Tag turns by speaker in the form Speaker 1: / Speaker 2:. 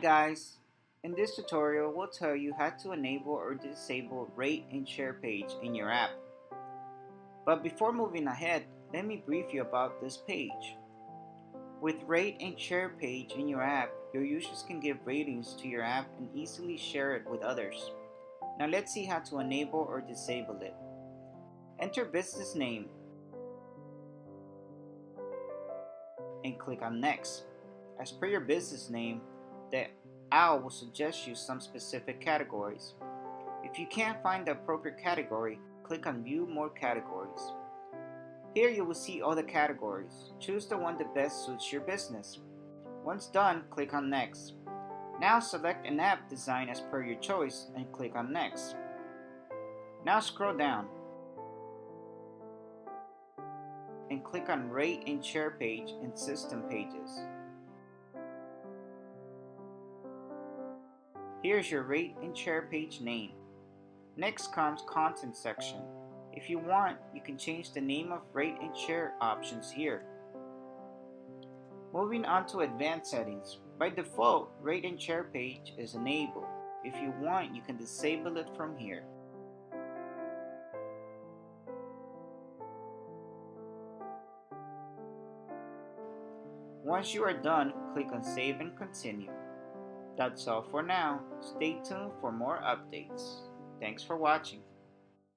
Speaker 1: Guys, in this tutorial we'll tell you how to enable or disable rate and share page in your app. But before moving ahead, let me brief you about this page. With rate and share page in your app, your users can give ratings to your app and easily share it with others. Now let's see how to enable or disable it. Enter business name and click on next. As per your business name, the owl will suggest you some specific categories. If you can't find the appropriate category, click on View More Categories. Here you will see all the categories. Choose the one that best suits your business. Once done, click on Next. Now select an app design as per your choice and click on Next. Now scroll down and click on Rate and Share Page and System Pages. Here's your Rate and Share Page name. Next comes Content section. If you want, you can change the name of Rate and Share options here. Moving on to Advanced Settings. By default, Rate and Share Page is enabled. If you want, you can disable it from here. Once you are done, click on Save and Continue. That's all for now. Stay tuned for more updates. Thanks for watching.